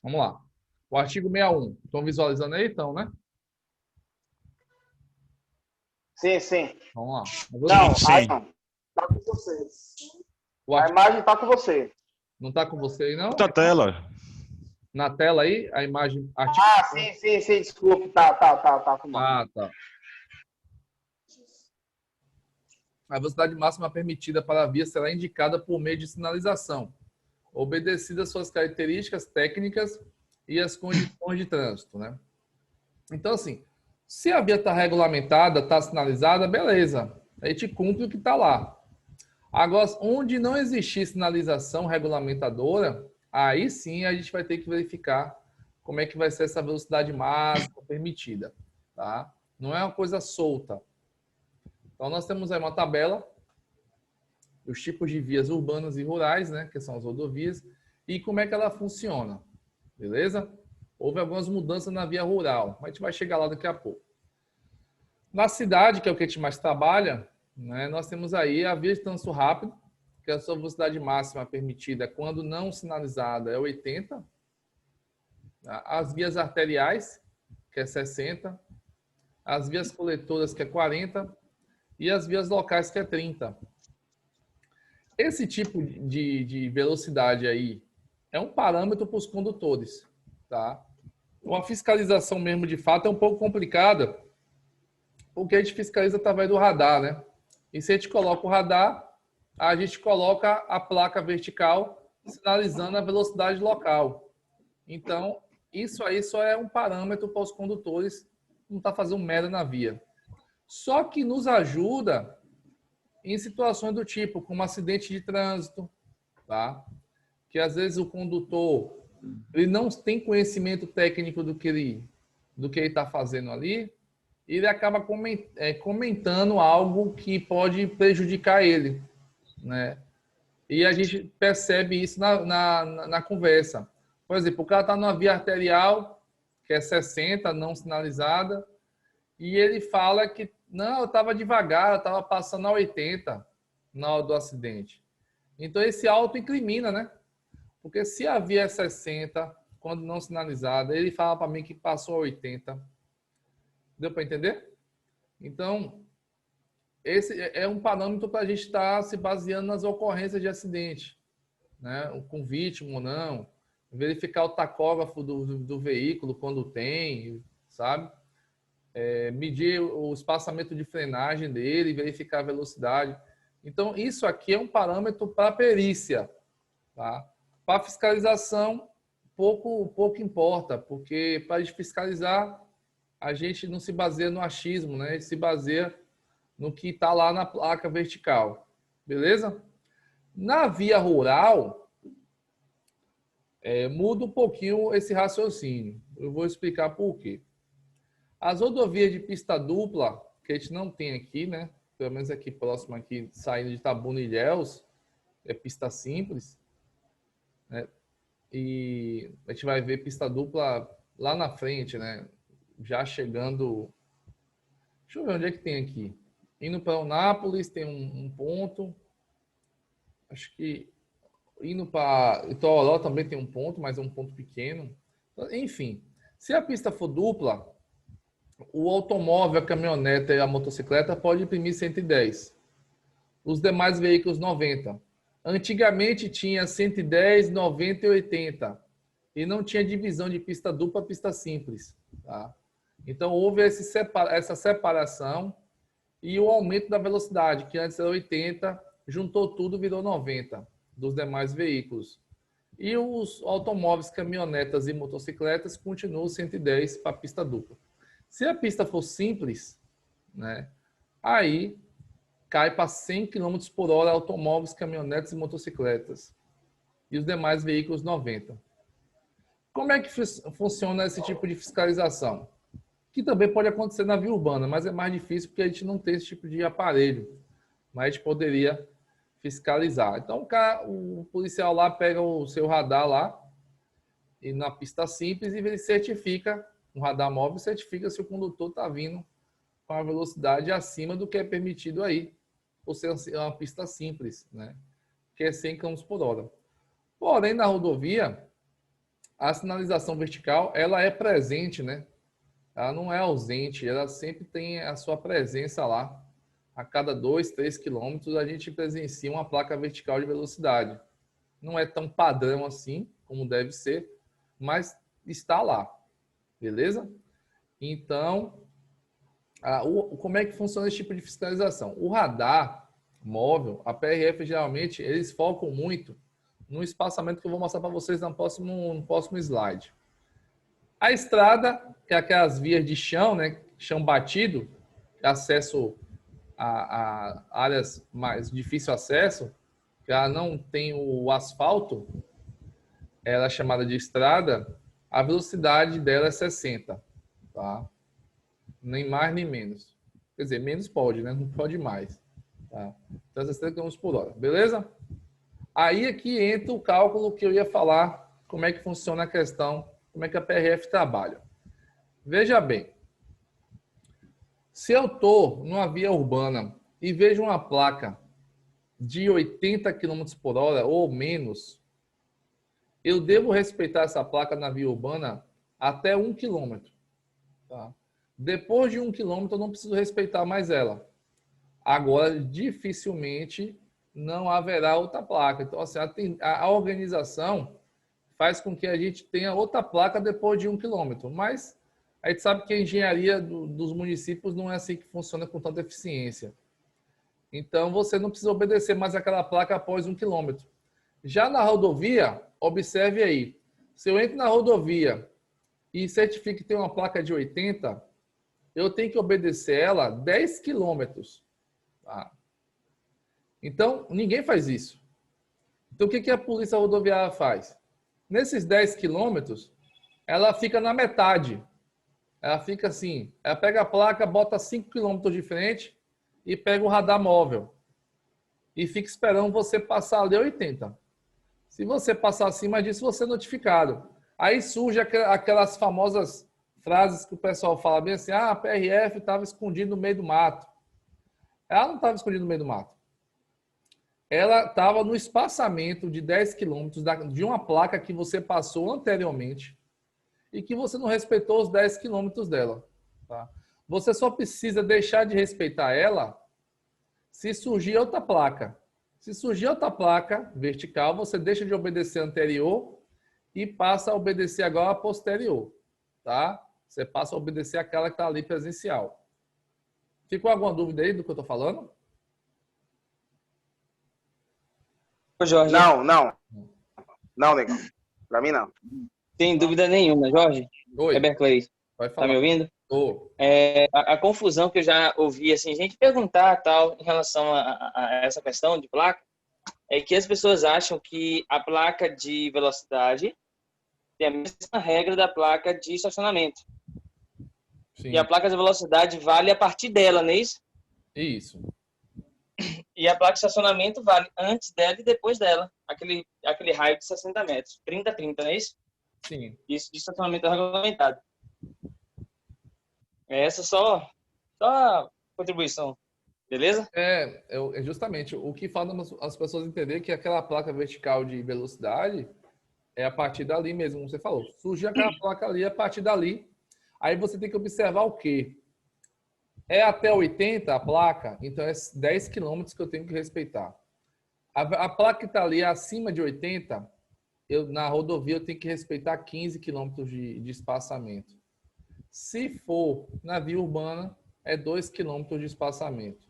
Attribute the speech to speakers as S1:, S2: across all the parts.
S1: Vamos lá. O artigo 61. Estão visualizando aí, então, né?
S2: Sim, sim.
S1: Vamos lá.
S2: Não,
S3: Sim.
S2: aí não. Tá com você.
S1: O
S2: A
S1: artigo
S2: imagem tá com você.
S1: não está com você aí, não?
S3: Outra tela.
S1: Na tela aí, a imagem... Artigo...
S2: Ah, sim, desculpe. Tá com mal.
S1: Ah, tá. A velocidade máxima permitida para a via será indicada por meio de sinalização, obedecidas suas características técnicas e as condições de trânsito, né? Então, assim, se a via está regulamentada, está sinalizada, beleza. A gente cumpre o que está lá. Agora, onde não existir sinalização regulamentadora, aí sim a gente vai ter que verificar como é que vai ser essa velocidade máxima permitida, tá? Não é uma coisa solta. Então, nós temos aí uma tabela, os tipos de vias urbanas e rurais, né, que são as rodovias, e como é que ela funciona, beleza? Houve algumas mudanças na via rural, mas a gente vai chegar lá daqui a pouco. Na cidade, que é o que a gente mais trabalha, né, nós temos aí a via de trânsito rápido, que a sua velocidade máxima permitida, quando não sinalizada, é 80. As vias arteriais, que é 60. As vias coletoras, que é 40. E as vias locais, que é 30. Esse tipo de velocidade aí é um parâmetro para os condutores, tá? Uma fiscalização mesmo de fato é um pouco complicada, porque a gente fiscaliza através do radar, né? E se a gente coloca o radar, a gente coloca a placa vertical sinalizando a velocidade local. Então, isso aí só é um parâmetro para os condutores não estar fazendo merda na via. Só que nos ajuda em situações do tipo, como acidente de trânsito, tá? Que às vezes o condutor ele não tem conhecimento técnico do que ele está fazendo ali, e ele acaba comentando algo que pode prejudicar ele, né? E a gente percebe isso na conversa. Por exemplo, o cara está numa via arterial, que é 60, não sinalizada, e ele fala que, não, eu estava devagar, eu estava passando a 80 na hora do acidente. Então, esse auto-incrimina, né? Porque se a via é 60, quando não sinalizada, ele fala para mim que passou a 80. Deu para entender? Então, esse é um parâmetro para a gente estar se baseando nas ocorrências de acidente, né? Com vítima ou não. Verificar o tacógrafo do veículo quando tem, sabe? Medir o espaçamento de frenagem dele, verificar a velocidade. Então, isso aqui é um parâmetro para perícia, tá? Para fiscalização, pouco importa, porque para fiscalizar, a gente não se baseia no achismo, né? A gente se baseia no que está lá na placa vertical. Beleza? Na via rural, muda um pouquinho esse raciocínio. Eu vou explicar por quê. As rodovias de pista dupla, que a gente não tem aqui, né? Pelo menos aqui próximo, aqui, saindo de Itabuna e Ilhéus, é pista simples, né? E a gente vai ver pista dupla lá na frente, né? Já chegando... Deixa eu ver onde é que tem aqui. Indo para Eunápolis tem um ponto. Acho que indo para Itororó também tem um ponto, mas é um ponto pequeno. Enfim, se a pista for dupla, o automóvel, a caminhonete e a motocicleta pode imprimir 110. Os demais veículos 90. Antigamente tinha 110, 90 e 80. E não tinha divisão de pista dupla e pista simples. Tá? Então houve essa separação e o aumento da velocidade, que antes era 80, juntou tudo, virou 90 dos demais veículos. E os automóveis, caminhonetas e motocicletas continuam 110 para a pista dupla. Se a pista for simples, né, aí cai para 100 km por hora automóveis, caminhonetas e motocicletas. E os demais veículos 90. Como é que funciona esse tipo de fiscalização? Que também pode acontecer na via urbana, mas é mais difícil porque a gente não tem esse tipo de aparelho. Mas a gente poderia fiscalizar. Então o policial lá pega o seu radar lá, e na pista simples, e ele certifica, um radar móvel certifica se o condutor está vindo com a velocidade acima do que é permitido aí, por ser uma pista simples, né? Que é 100 km por hora. Porém, na rodovia, a sinalização vertical, ela é presente, né? Ela não é ausente, ela sempre tem a sua presença lá. A cada 2, 3 quilômetros, a gente presencia uma placa vertical de velocidade. Não é tão padrão assim, como deve ser, mas está lá, beleza? Então, como é que funciona esse tipo de fiscalização? O radar móvel, a PRF, geralmente, eles focam muito no espaçamento que eu vou mostrar para vocês no próximo slide. A estrada, que é aquelas vias de chão, né? Chão batido, acesso a áreas mais difícil acesso, que ela não tem o asfalto, ela é chamada de estrada, a velocidade dela é 60, tá? Nem mais nem menos. Quer dizer, menos pode, né? Não pode mais. Tá? Então, 60 km por hora, beleza? Aí aqui entra o cálculo que eu ia falar, como é que funciona a questão, como é que a PRF trabalha. Veja bem, se eu estou numa via urbana e vejo uma placa de 80 km por hora ou menos, eu devo respeitar essa placa na via urbana até 1 km. Tá? Depois de 1 km, eu não preciso respeitar mais ela. Agora, dificilmente não haverá outra placa. Então, assim, a organização faz com que a gente tenha outra placa depois de 1 km. Mas a gente sabe que a engenharia dos municípios não é assim que funciona com tanta eficiência. Então, você não precisa obedecer mais aquela placa após 1 km. Já na rodovia, observe aí. Se eu entro na rodovia e certifique que tem uma placa de 80, eu tenho que obedecer ela 10 quilômetros. Tá? Então, ninguém faz isso. Então, o que a polícia rodoviária faz? Nesses 10 quilômetros, ela fica na metade. Ela fica assim, ela pega a placa, bota 5 quilômetros de frente e pega o radar móvel. E fica esperando você passar ali 80. Se você passar acima disso, você é notificado. Aí surge aquelas famosas frases que o pessoal fala bem assim, a PRF estava escondido no meio do mato. Ela não estava escondida no meio do mato. Ela estava no espaçamento de 10 quilômetros de uma placa que você passou anteriormente e que você não respeitou os 10 quilômetros dela. Tá? Você só precisa deixar de respeitar ela se surgir outra placa. Se surgir outra placa vertical, você deixa de obedecer a anterior e passa a obedecer agora a posterior. Tá? Você passa a obedecer aquela que está ali presencial. Ficou alguma dúvida aí do que eu estou falando?
S3: Jorge,
S2: Não, negão. Pra mim, não.
S3: sem dúvida nenhuma, Jorge.
S1: Oi,
S3: Everclay,
S1: vai
S3: tá
S1: falar.
S3: me ouvindo?
S1: Tô.
S3: A confusão que eu já ouvi, assim, gente perguntar tal em relação a essa questão de placa, é que as pessoas acham que a placa de velocidade tem a mesma regra da placa de estacionamento.
S1: Sim.
S3: E a placa de velocidade vale a partir dela, não é isso?
S1: Isso.
S3: E a placa de estacionamento vale antes dela e depois dela. Aquele raio de 60 metros. 30-30, não é isso?
S1: Sim.
S3: Isso de estacionamento regulamentado. Essa só a contribuição. Beleza?
S1: Justamente o que faz as pessoas entenderem que aquela placa vertical de velocidade é a partir dali mesmo, como você falou. Surge aquela placa ali a partir dali. Aí você tem que observar o quê? É até 80 a placa, então é 10 quilômetros que eu tenho que respeitar. A placa que está ali acima de 80, na rodovia eu tenho que respeitar 15 quilômetros de espaçamento. Se for na via urbana, é 2 quilômetros de espaçamento.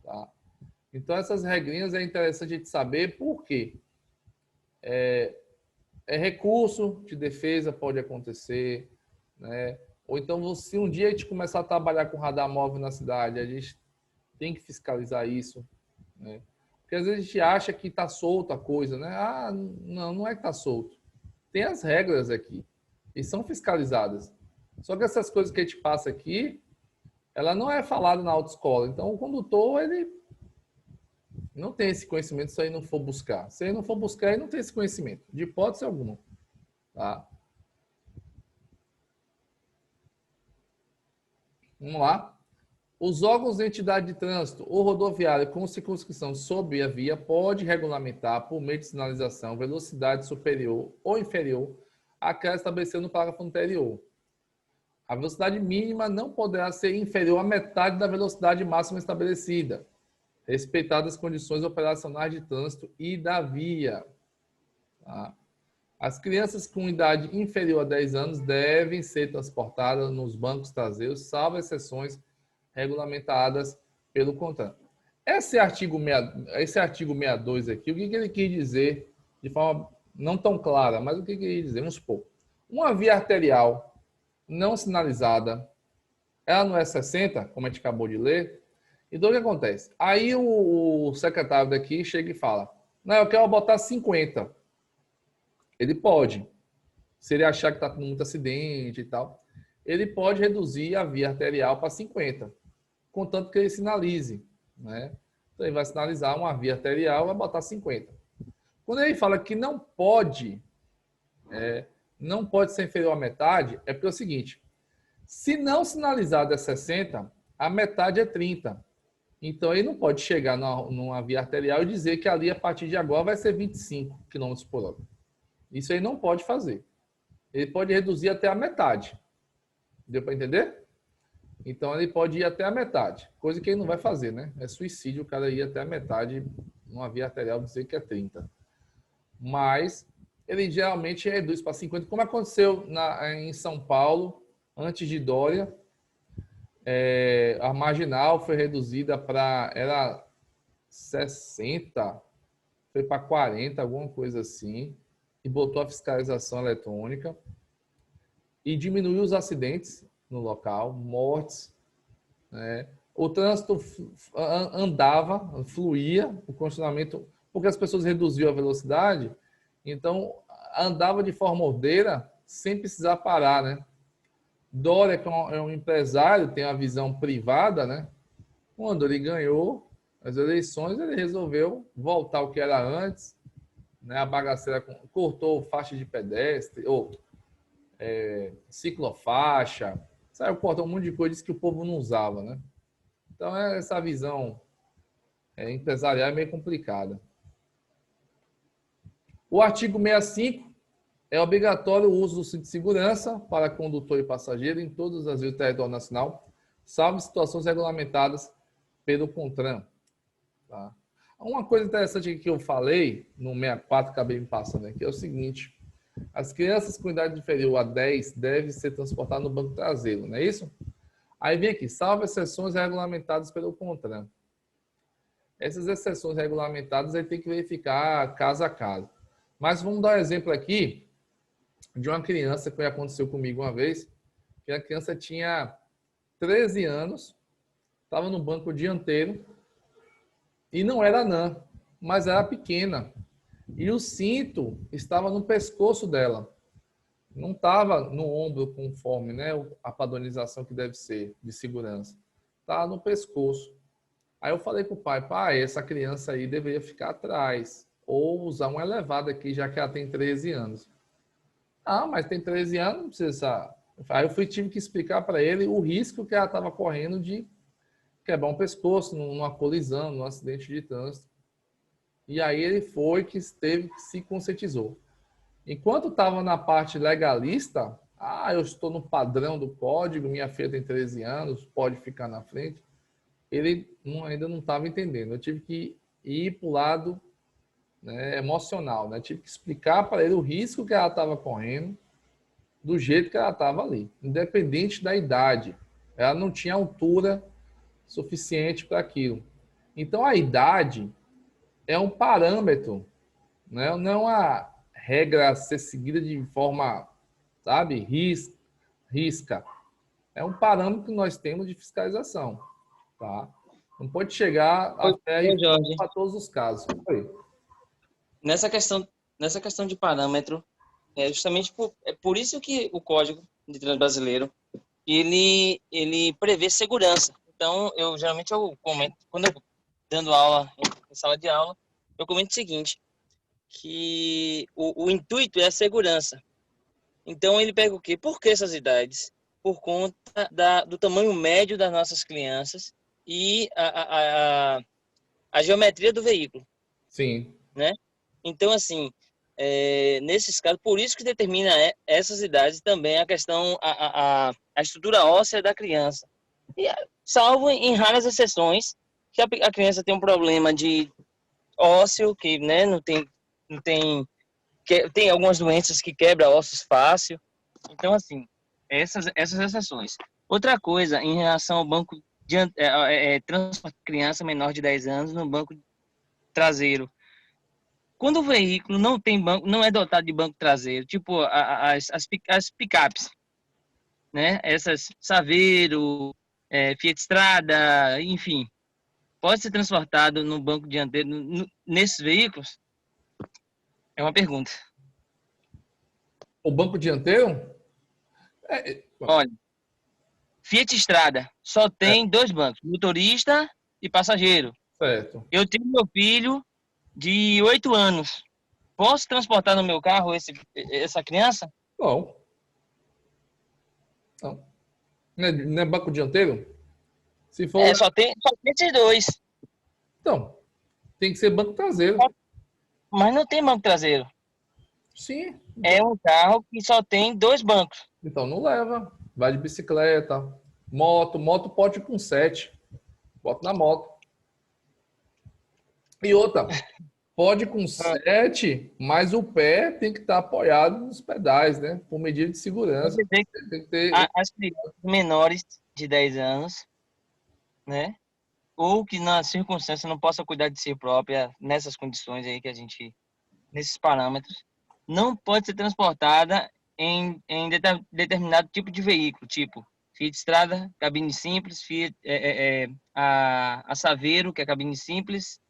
S1: Tá? Então, essas regrinhas é interessante a gente saber por quê. Recurso de defesa pode acontecer, né? Ou então, se um dia a gente começar a trabalhar com radar móvel na cidade, a gente tem que fiscalizar isso, né? Porque às vezes a gente acha que está solta a coisa, né? Ah, não é que está solto. Tem as regras aqui e são fiscalizadas. Só que essas coisas que a gente passa aqui, ela não é falada na autoescola. Então, o condutor, ele não tem esse conhecimento se ele não for buscar. Se ele não for buscar, ele não tem esse conhecimento, de hipótese alguma. Tá? Vamos lá. Os órgãos de entidade de trânsito ou rodoviária com circunscrição sobre a via pode regulamentar, por meio de sinalização, velocidade superior ou inferior àquela estabelecida no parágrafo anterior. A velocidade mínima não poderá ser inferior à metade da velocidade máxima estabelecida, respeitadas as condições operacionais de trânsito e da via. Tá? As crianças com idade inferior a 10 anos devem ser transportadas nos bancos traseiros, salvo exceções regulamentadas pelo CONTRAN. Esse artigo 62 aqui, o que ele quis dizer de forma não tão clara, mas o que ele quis dizer? Vamos supor, uma via arterial não sinalizada, ela não é 60, como a gente acabou de ler, então o que acontece? Aí o secretário daqui chega e fala, não, eu quero botar 50. Ele pode, se ele achar que está tendo muito acidente e tal, ele pode reduzir a via arterial para 50, contanto que ele sinalize, né? Então ele vai sinalizar uma via arterial e vai botar 50. Quando ele fala que não pode ser inferior à metade, é porque é o seguinte, se não sinalizado é 60, a metade é 30. Então ele não pode chegar numa via arterial e dizer que ali a partir de agora vai ser 25 km por hora. Isso aí não pode fazer. Ele pode reduzir até a metade. Deu para entender? Então ele pode ir até a metade, coisa que ele não vai fazer, né? É suicídio o cara ir até a metade numa via arterial dizer que é 30. Mas ele geralmente reduz para 50, como aconteceu em São Paulo, antes de Dória. A marginal foi reduzida era 60, foi para 40, alguma coisa assim, e botou a fiscalização eletrônica e diminuiu os acidentes no local, mortes, né? O trânsito fluía, o congestionamento, porque as pessoas reduziam a velocidade, então andava de forma ordeira sem precisar parar, né? Dória, que é um empresário, tem a visão privada, né? Quando ele ganhou as eleições, ele resolveu voltar ao que era antes, né? A bagaceira cortou faixa de pedestre, ou ciclofaixa, saiu cortando um monte de coisa que o povo não usava, né? Então, essa visão empresarial é meio complicada. O artigo 65 é obrigatório o uso do cinto de segurança para condutor e passageiro em todas as vias do território nacional, salvo situações regulamentadas pelo CONTRAN. Tá? Uma coisa interessante aqui que eu falei no 64, acabei me passando aqui, é o seguinte: as crianças com idade inferior a 10 devem ser transportadas no banco traseiro, não é isso? Aí vem aqui, salvo exceções regulamentadas pelo CONTRAN. Essas exceções regulamentadas aí tem que verificar caso a caso. Mas vamos dar um exemplo aqui de uma criança que aconteceu comigo uma vez, que a criança tinha 13 anos, estava no banco dianteiro e não era anã, mas era pequena. E o cinto estava no pescoço dela. Não estava no ombro conforme, né, a padronização que deve ser de segurança. Estava no pescoço. Aí eu falei com o pai, essa criança aí deveria ficar atrás ou usar um elevado aqui, já que ela tem 13 anos. Ah, mas tem 13 anos, não precisa. Aí eu tive que explicar para ele o risco que ela estava correndo de quebrar um pescoço numa colisão, num acidente de trânsito. E aí ele foi que se conscientizou. Enquanto estava na parte legalista, eu estou no padrão do código, minha filha tem 13 anos, pode ficar na frente. Ele ainda não estava entendendo. Eu tive que ir para o lado, né, emocional, né? Tive que explicar para ele o risco que ela estava correndo, do jeito que ela estava ali, independente da idade. Ela não tinha altura suficiente para aquilo. Então, a idade é um parâmetro, né? Não é uma regra a ser seguida de forma, sabe, risca. É um parâmetro que nós temos de fiscalização, tá? Não pode chegar até para todos os casos.
S3: Nessa questão de parâmetro, justamente por isso que o Código de Trânsito Brasileiro ele prevê segurança. Então, geralmente eu comento, quando eu dando aula em sala de aula, eu comento o seguinte, que o intuito é a segurança. Então, ele pega o quê? Por que essas idades? por conta do tamanho médio das nossas crianças e a geometria do veículo,
S1: Sim.
S3: né? Então, assim, nesses casos, por isso que determina essas idades também a questão, a estrutura óssea da criança. E, salvo em raras exceções, que a criança tem um problema de ósseo, que, né, tem algumas doenças que quebram ossos fácil. Então, assim, essas exceções. Outra coisa, em relação ao banco de transporte de criança menor de 10 anos no banco traseiro. Quando o veículo não tem banco, não é dotado de banco traseiro, tipo as picapes, né? Essas Saveiro, Fiat Strada, enfim, pode ser transportado no banco dianteiro nesses veículos? É uma pergunta.
S1: O banco dianteiro?
S3: Olha, Fiat Strada só tem 2 bancos, motorista e passageiro.
S1: Certo.
S3: Eu tenho meu filho de 8 anos. Posso transportar no meu carro essa criança?
S1: Não. Não. Não é banco dianteiro? Se for.
S3: Só tem esses 2.
S1: Então, tem que ser banco traseiro.
S3: Mas não tem banco traseiro.
S1: Sim.
S3: É um carro que só tem 2 bancos.
S1: Então não leva. Vai de bicicleta. Moto pode ir com 7. Bota na moto. E outra, pode ir com 7, mas o pé tem que estar apoiado nos pedais, né? Por medida de segurança.
S3: Você vê que
S1: Tem que ter.
S3: as crianças menores de 10 anos, né? Ou que na circunstância não possa cuidar de si própria nessas condições aí que a gente, nesses parâmetros, não pode ser transportada em determinado tipo de veículo, tipo Fiat Strada, cabine simples, Fiat, a Saveiro, que é cabine simples,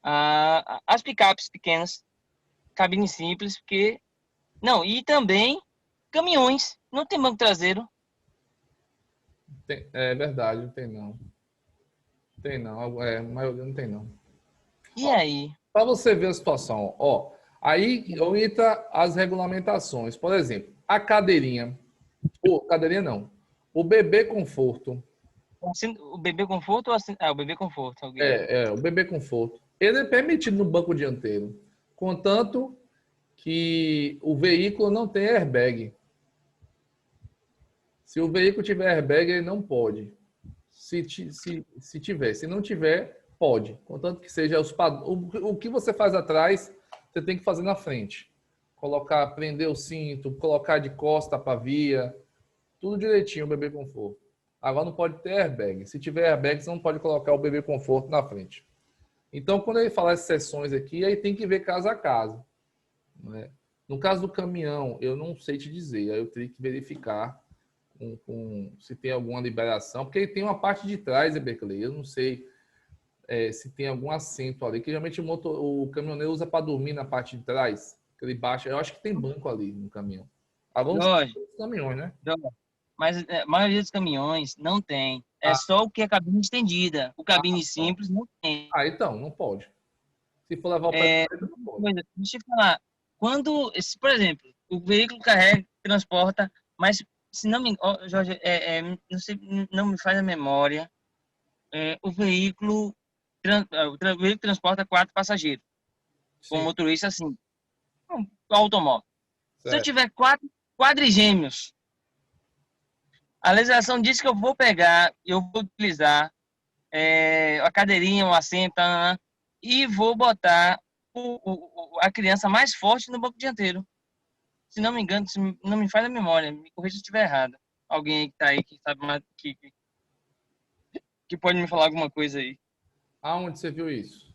S3: as picapes pequenas, cabine simples, porque não, e também caminhões, não tem banco traseiro.
S1: É verdade, não tem não. Tem não. A maioria não tem não.
S3: E aí?
S1: Para você ver a situação, ó. Aí entra as regulamentações. Por exemplo, a cadeirinha. Cadeirinha não. O bebê conforto.
S3: O bebê conforto ou o bebê conforto?
S1: O bebê conforto. Ele é permitido no banco dianteiro, contanto que o veículo não tenha airbag. Se o veículo tiver airbag, ele não pode. Se tiver, se não tiver, pode. Contanto que seja o que você faz atrás, você tem que fazer na frente. Prender o cinto, colocar de costa para via, tudo direitinho, o bebê conforto. Agora não pode ter airbag. Se tiver airbag, você não pode colocar o bebê conforto na frente. Então, quando ele falar essas sessões aqui, aí tem que ver caso a caso, né? No caso do caminhão, eu não sei te dizer. Aí eu teria que verificar se tem alguma liberação, porque ele tem uma parte de trás, Berkeley. Eu não sei se tem algum assento ali, que geralmente o caminhoneiro usa para dormir na parte de trás, que ele baixa. Eu acho que tem banco ali no caminhão. Agora não sei os caminhões, né?
S3: Mas a maioria dos caminhões não tem. É só o que é cabine estendida. O cabine simples não tem.
S1: Então, não pode. Se for levar o pé, não pode.
S3: Deixa eu falar. Por exemplo, o veículo carrega, transporta, mas se não me, Jorge, não sei, não me faz a memória, o veículo transporta 4 passageiros, com o motorista assim, um automóvel. Certo. Se eu tiver 4 quadrigêmeos, a legislação diz que eu vou utilizar a cadeirinha, o assento, e vou botar a criança mais forte no banco dianteiro. Se não me engano, se não me falha a memória, me corrija se estiver errado. Alguém aí que tá aí, que sabe mais, que pode me falar alguma coisa aí.
S1: Aonde você viu isso?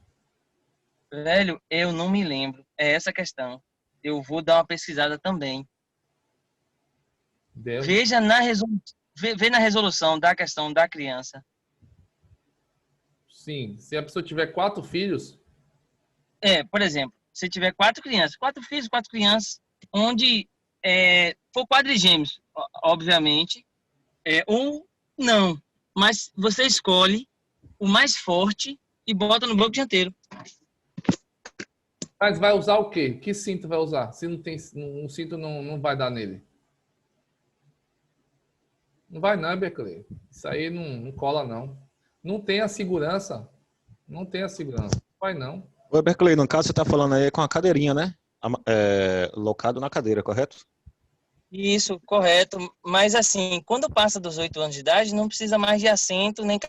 S3: Velho, eu não me lembro. É essa a questão. Eu vou dar uma pesquisada também. Veja vê na resolução da questão da criança.
S1: Sim, se a pessoa tiver 4 filhos...
S3: Por exemplo, se tiver 4 crianças, 4 filhos, 4 crianças, onde for quadrigêmeos, obviamente, ou não, mas você escolhe o mais forte e bota no banco dianteiro.
S1: Mas vai usar o quê? Que cinto vai usar? Se não tem, um cinto não vai dar nele. Não vai não, Berkeley. Isso aí não cola, não. Não tem a segurança. Não tem a segurança. Não vai não.
S4: O Berkeley, no caso, você está falando aí com a cadeirinha, né? Locado na cadeira, correto?
S3: Isso, correto. Mas assim, quando passa dos 8 anos de idade, não precisa mais de assento, nem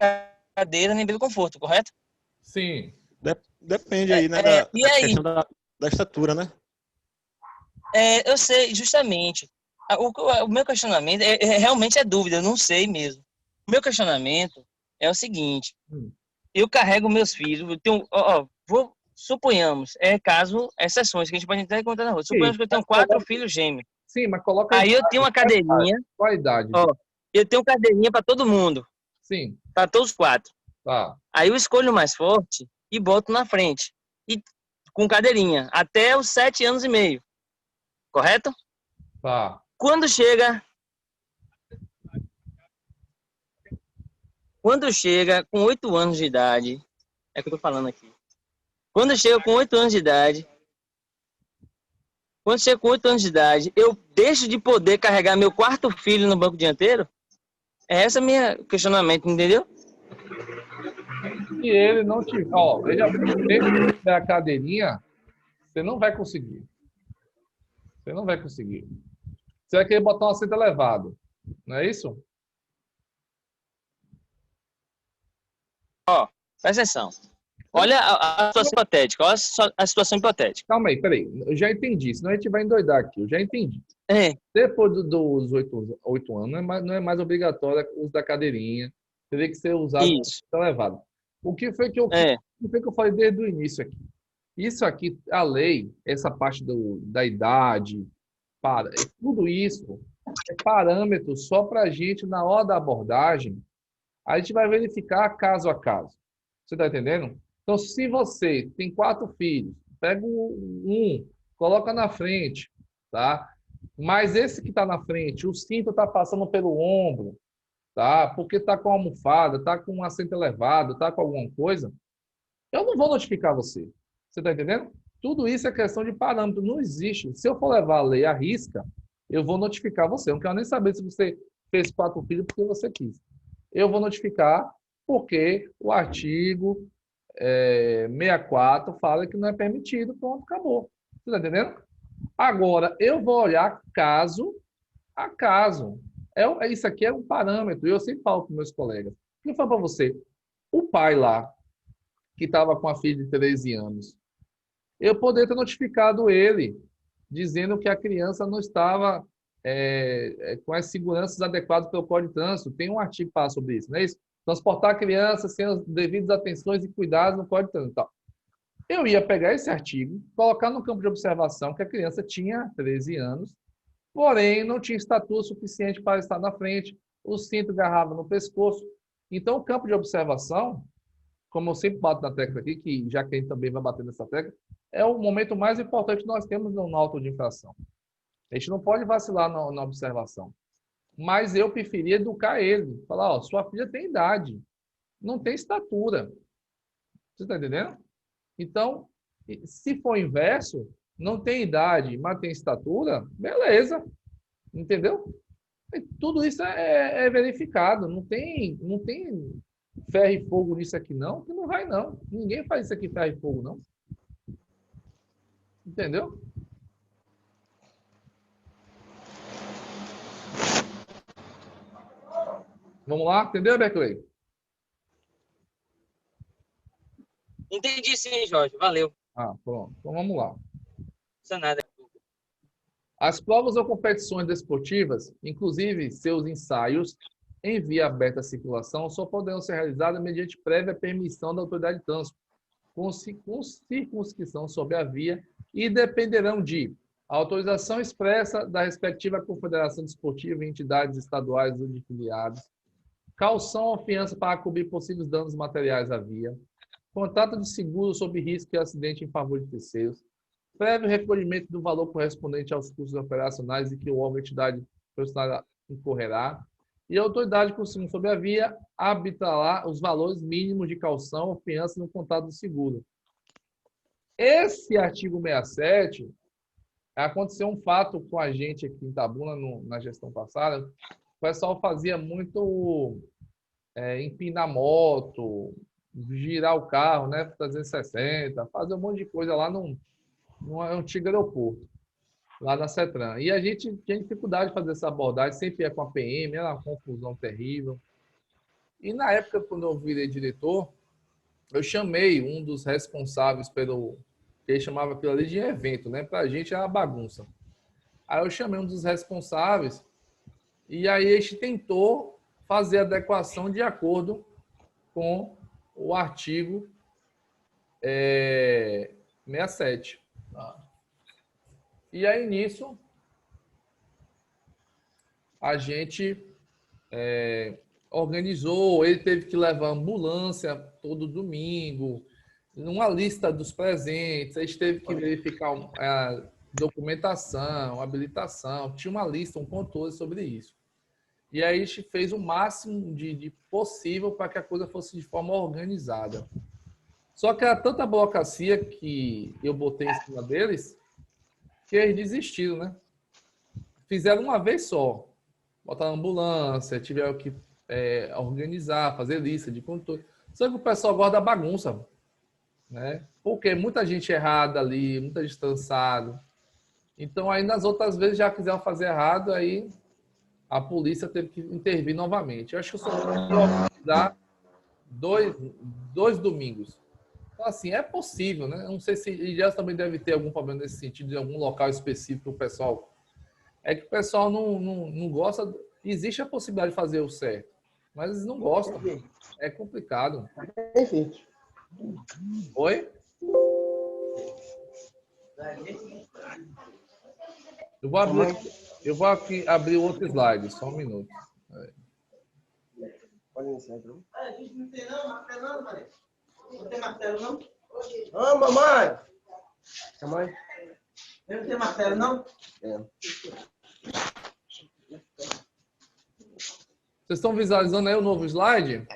S3: cadeira, nem bebê conforto, correto?
S1: Sim.
S4: Depende aí, né,
S3: E
S4: da
S3: aí?
S4: questão da estatura, né?
S3: Eu sei, justamente. O meu questionamento realmente é dúvida, eu não sei mesmo. O meu questionamento é o seguinte: eu carrego meus filhos, eu tenho, suponhamos, exceções que a gente pode entrar em conta na rua. Suponhamos que eu tenho 4 filhos gêmeos.
S1: Sim, mas coloca a
S3: Aí eu
S1: idade.
S3: tenho uma cadeirinha,
S1: Qual a idade?
S3: eu tenho cadeirinha para todo mundo,
S1: Sim,
S3: para todos os 4.
S1: tá.
S3: Aí eu escolho o mais forte e boto na frente, e com cadeirinha, até os 7 anos e meio, correto?
S1: Tá.
S3: Quando chega com 8 anos de idade, é que eu tô falando aqui. Quando chega com 8 anos de idade, eu deixo de poder carregar meu 4º filho no banco dianteiro? Esse é o meu questionamento, entendeu?
S1: Se ele não tiver, ó, veja bem, se ele não tiver a cadeirinha, você não vai conseguir. Você não vai conseguir. Você vai querer botar um assento elevado, não é isso?
S3: Presta atenção. Olha a situação hipotética. Olha a situação hipotética.
S1: Calma aí, peraí. Eu já entendi, senão a gente vai endoidar aqui. Eu já entendi. Depois dos 8 anos, não é mais obrigatório o uso da cadeirinha. Teria que ser usado elevado. O que foi que eu falei desde o início aqui? Isso aqui, a lei, essa parte da idade, tudo isso é parâmetro só para a gente, na hora da abordagem, a gente vai verificar caso a caso. Você está entendendo? Então, se você tem 4 filhos, pega um, coloca na frente, tá? Mas esse que está na frente, o cinto está passando pelo ombro, tá? Porque está com a almofada, está com um assento elevado, está com alguma coisa, eu não vou notificar você. Você está entendendo? Tudo isso é questão de parâmetro, não existe. Se eu for levar a lei à risca, eu vou notificar você. Eu não quero nem saber se você fez 4 filhos porque você quis. Eu vou notificar porque o artigo 64 fala que não é permitido, pronto, acabou. Você está entendendo? Agora, eu vou olhar caso a caso. Isso aqui é um parâmetro, e eu sempre falo para meus colegas. Eu falo para você, o pai lá, que estava com a filha de 13 anos, eu poderia ter notificado ele, dizendo que a criança não estava com as seguranças adequadas pelo Código de Trânsito. Tem um artigo que fala sobre isso, não é isso? Transportar a criança sem as devidas atenções e cuidados no Código de Trânsito. Eu ia pegar esse artigo, colocar no campo de observação que a criança tinha 13 anos, porém não tinha estatura suficiente para estar na frente, o cinto agarrava no pescoço. Então, o campo de observação, como eu sempre bato na tecla aqui, que já que a gente também vai bater nessa tecla, é o momento mais importante que nós temos no auto de infração. A gente não pode vacilar na observação. Mas eu preferia educar ele. Falar, ó, sua filha tem idade, não tem estatura. Você está entendendo? Então, se for inverso, não tem idade, mas tem estatura, beleza. Entendeu? E tudo isso é verificado. Não tem ferro e fogo nisso aqui, não, que não vai, não. Ninguém faz isso aqui ferro e fogo, não. Entendeu? Vamos lá? Entendeu, Berkeley?
S3: Entendi sim, Jorge. Valeu.
S1: Pronto. Então vamos lá.
S3: Isso é nada.
S1: As provas ou competições desportivas, inclusive seus ensaios em via aberta à circulação, só poderão ser realizadas mediante prévia permissão da autoridade de trânsito, com circunscrição sobre a via e dependerão de autorização expressa da respectiva confederação desportiva e entidades estaduais ou de filiados, caução ou fiança para cobrir possíveis danos materiais à via, contrato de seguro sob risco de acidente em favor de terceiros, prévio recolhimento do valor correspondente aos custos operacionais e que o órgão ou entidade profissional incorrerá, e a autoridade consignada sobre a via arbitrará os valores mínimos de caução ou fiança no contrato de seguro. Esse artigo 67, aconteceu um fato com a gente aqui em Itabuna, na gestão passada, pessoal fazia muito empinar moto, girar o carro, né? 360, fazer um monte de coisa lá no antigo aeroporto, lá na CETRAN. E a gente tinha dificuldade de fazer essa abordagem, sempre ia com a PM, era uma confusão terrível. E na época, quando eu virei diretor, eu chamei um dos responsáveis pelo que ele chamava aquilo ali de evento, né? Pra gente era uma bagunça. Aí eu chamei um dos responsáveis e aí a gente tentou fazer a adequação de acordo com o artigo 67. E aí nisso a gente organizou, ele teve que levar ambulância todo domingo, numa lista dos presentes, a gente teve que verificar a documentação, habilitação, tinha uma lista, um controle sobre isso. E aí a gente fez o máximo de possível para que a coisa fosse de forma organizada. Só que era tanta burocracia que eu botei em cima deles que eles desistiram, né? Fizeram uma vez só. Botaram ambulância, tiveram que organizar, fazer lista de controle. Só que o pessoal gosta da bagunça, né? Porque muita gente errada ali, muita gente cansada. Então, aí nas outras vezes já quiseram fazer errado, aí a polícia teve que intervir novamente. Eu acho que eu só consegui organizar dois domingos. Então, assim, é possível, né? Não sei se Ilhéus também deve ter algum problema nesse sentido, em algum local específico, o pessoal. É que o pessoal não gosta. Existe a possibilidade de fazer o certo, mas eles não gostam. É complicado.
S5: Perfeito.
S1: Oi? Eu vou aqui abrir outro slide, só um minuto.
S5: Pode iniciar, então.
S6: A gente não tem não, martelo não, Maria. Não tem martelo não?
S5: Ô, mamãe! Mamãe?
S6: Não tem martelo não?
S5: É.
S1: Vocês estão visualizando aí o novo slide?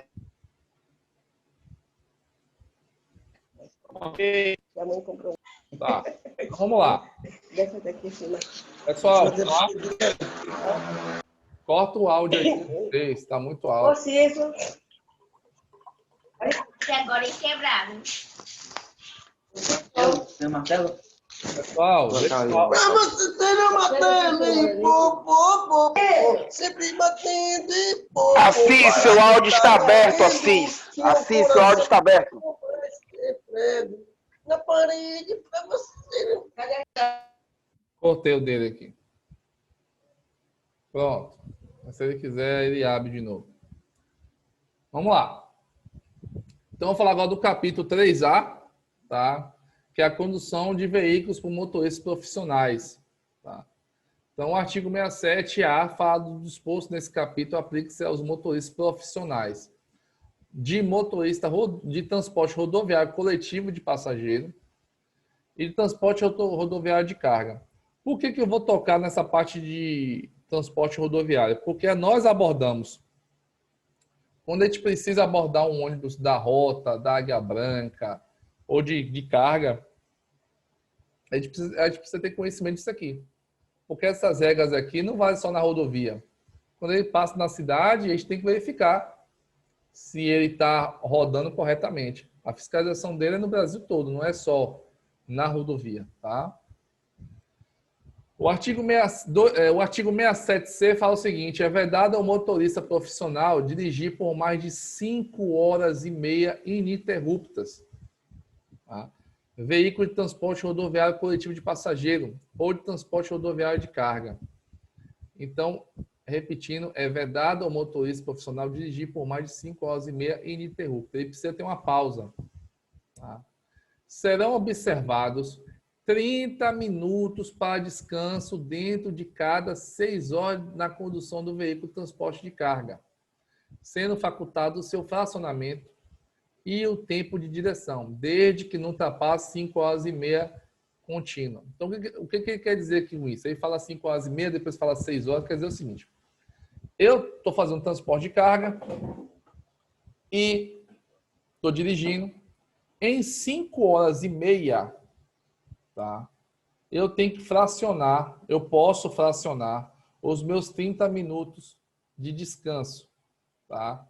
S3: Ok.
S5: Minha mãe comprou.
S1: Tá. Então, vamos lá.
S5: Deixa daqui em cima.
S1: Pessoal, corta o áudio aí de vocês, está muito alto.
S5: Cícero.
S7: Que agora é quebrado.
S6: Tem martelo?
S1: Pessoal, deixa eu...
S5: Mas você tem matando e pô. Sempre batendo e pô.
S2: Assis, seu áudio está aberto, Assis. Assis, seu áudio está aberto.
S5: Prego na parede pra você.
S1: Cortei o dele aqui. Pronto. Se ele quiser, ele abre de novo. Vamos lá. Então, vamos falar agora do capítulo 3A, tá? Que é a condução de veículos por motoristas profissionais. Tá? Então, o artigo 67A fala do disposto nesse capítulo aplica-se aos motoristas profissionais de motorista de transporte rodoviário coletivo de passageiro e de transporte rodoviário de carga. Por que eu vou tocar nessa parte de transporte rodoviário? Porque nós abordamos. Quando a gente precisa abordar um ônibus da Rota, da Águia Branca ou de carga, a gente precisa ter conhecimento disso aqui. Porque essas regras aqui não valem só na rodovia. Quando ele passa na cidade, a gente tem que verificar se ele está rodando corretamente. A fiscalização dele é no Brasil todo, não é só na rodovia, tá? O artigo 67C fala o seguinte: é vedado ao motorista profissional dirigir por mais de 5 horas e meia ininterruptas. Tá? Veículo de transporte rodoviário coletivo de passageiro ou de transporte rodoviário de carga. Então, repetindo, é vedado ao motorista profissional dirigir por mais de 5 horas e meia ininterruptas. Ele precisa ter uma pausa. Tá? Serão observados 30 minutos para descanso dentro de cada 6 horas na condução do veículo de transporte de carga, sendo facultado o seu fracionamento e o tempo de direção, desde que não ultrapasse 5 horas e meia contínua. Então, o que ele quer dizer com isso? Ele fala 5 horas e meia, depois fala 6 horas, quer dizer o seguinte: eu estou fazendo transporte de carga e estou dirigindo. Em 5 horas e meia, tá? Eu tenho que fracionar, eu posso fracionar os meus 30 minutos de descanso, tá?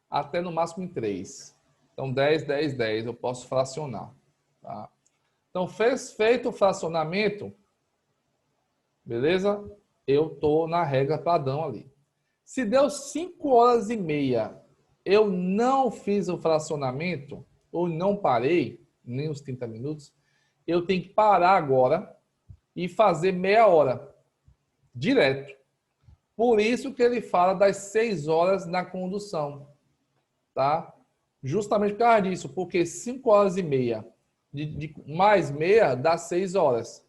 S1: Até no máximo em 3. Então, 10, 10, 10, eu posso fracionar, tá? Então, feito o fracionamento, beleza? Eu tô na regra padrão ali. Se deu 5 horas e meia, eu não fiz o fracionamento, ou não parei, nem os 30 minutos, eu tenho que parar agora e fazer meia hora, direto. Por isso que ele fala das 6 horas na condução, tá? Justamente por causa disso, porque 5 horas e meia, mais meia, dá 6 horas.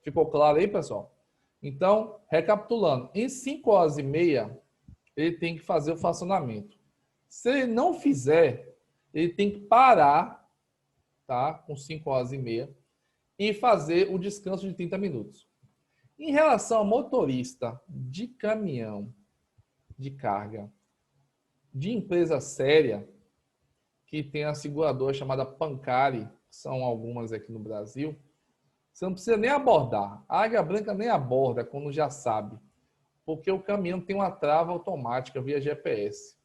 S1: Ficou claro aí, pessoal? Então, recapitulando, em 5 horas e meia, ele tem que fazer o fracionamento. Se ele não fizer, ele tem que parar, tá? Com 5 horas e meia, e fazer o descanso de 30 minutos. Em relação ao motorista de caminhão, de carga, de empresa séria, que tem a seguradora chamada Pancari, são algumas aqui no Brasil, você não precisa nem abordar. A Águia Branca nem aborda quando já sabe, porque o caminhão tem uma trava automática via GPS.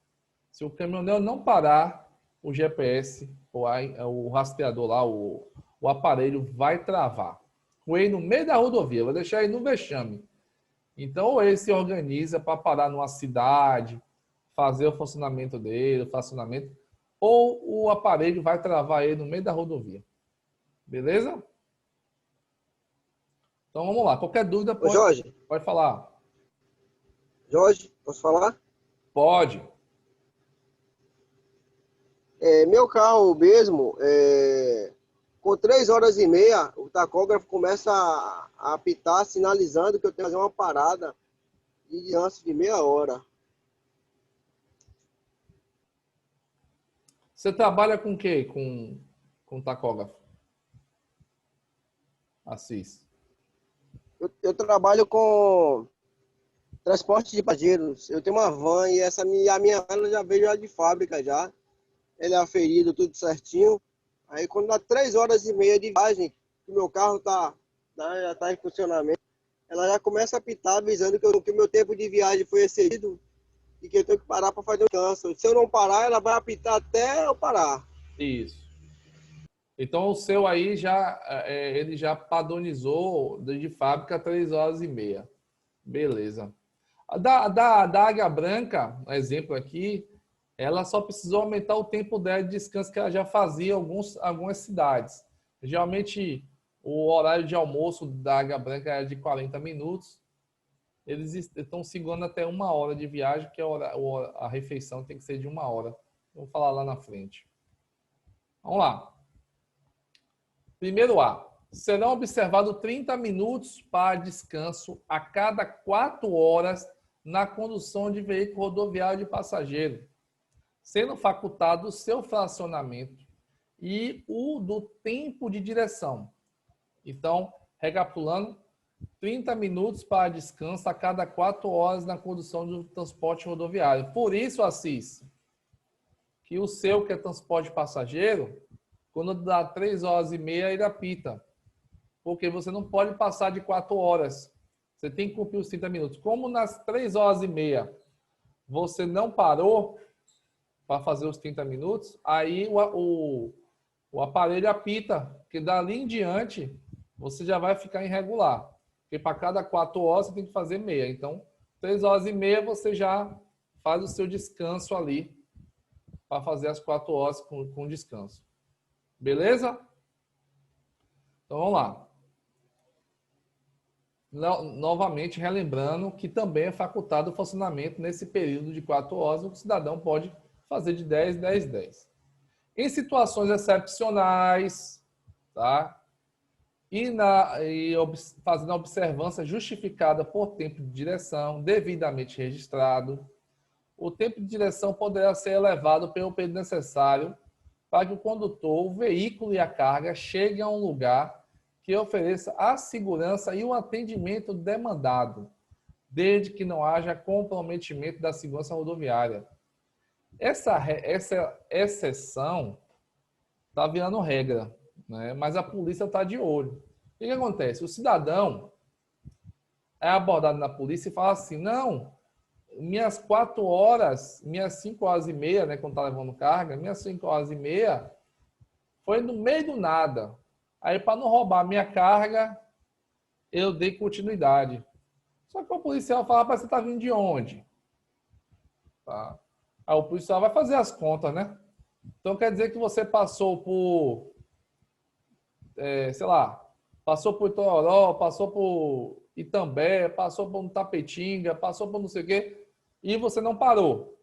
S1: Se o caminhoneiro não parar, o GPS, o rastreador lá, o aparelho vai travar. Com ele no meio da rodovia, vai deixar ele no vexame. Então, ou ele se organiza para parar numa cidade, fazer o funcionamento dele, o fracionamento, ou o aparelho vai travar ele no meio da rodovia. Beleza? Então, vamos lá. Qualquer dúvida,
S5: Ô, Jorge,
S1: pode falar.
S5: Jorge, posso falar?
S1: Pode.
S5: Meu carro mesmo, com 3 horas e meia, o tacógrafo começa a apitar, sinalizando que eu tenho que fazer uma parada de antes de meia hora.
S1: Você trabalha com o quê? Com tacógrafo? Assis.
S5: Eu trabalho com transporte de passageiros. Eu tenho uma van e a minha van ela já veio já de fábrica já. Ele é aferido, tudo certinho. Aí quando dá 3 horas e meia de viagem, que o meu carro já está em funcionamento, ela já começa a apitar avisando que o meu tempo de viagem foi excedido e que eu tenho que parar para fazer o descanso. Se eu não parar, ela vai apitar até eu parar.
S1: Isso. Então, o seu aí ele já padronizou de fábrica 3 horas e meia. Beleza. Da Águia Branca, um exemplo aqui, ela só precisou aumentar o tempo dela de descanso que ela já fazia em algumas cidades. Geralmente, o horário de almoço da Águia Branca é de 40 minutos. Eles estão segurando até 1 hora de viagem, que a refeição tem que ser de 1 hora. Vamos falar lá na frente. Vamos lá. Primeiro A. Serão observados 30 minutos para descanso a cada 4 horas na condução de veículo rodoviário de passageiro, sendo facultado o seu fracionamento e o do tempo de direção. Então, recapitulando, 30 minutos para descanso a cada 4 horas na condução do transporte rodoviário. Por isso, Assis, que o seu, que é transporte passageiro, quando dá 3 horas e meia, ele apita. Porque você não pode passar de 4 horas. Você tem que cumprir os 30 minutos. Como nas 3 horas e meia você não parou para fazer os 30 minutos, aí o aparelho apita, porque dali em diante você já vai ficar irregular. Porque para cada 4 horas você tem que fazer meia. Então, 3 horas e meia você já faz o seu descanso ali para fazer as 4 horas com descanso. Beleza? Então, vamos lá. Novamente, relembrando que também é facultado o funcionamento nesse período de 4 horas, o cidadão pode fazer de 10, 10, 10. Em situações excepcionais, tá? Fazendo a observância justificada por tempo de direção, devidamente registrado, o tempo de direção poderá ser elevado pelo período necessário para que o condutor, o veículo e a carga cheguem a um lugar que ofereça a segurança e o atendimento demandado, desde que não haja comprometimento da segurança rodoviária. Essa exceção está virando regra, né? Mas a polícia está de olho. O que acontece? O cidadão é abordado na polícia e fala assim, não, minhas 4 horas, minhas 5 horas e meia, né, quando tá levando carga, minhas 5 horas e meia foi no meio do nada. Aí, para não roubar a minha carga, eu dei continuidade. Só que o policial fala, rapaz, você tá vindo de onde? Tá. Aí o policial vai fazer as contas, né? Então quer dizer que você passou por, sei lá, passou por Itororó, passou por Itambé, passou por Tapetinga, passou por não sei o quê, e você não parou.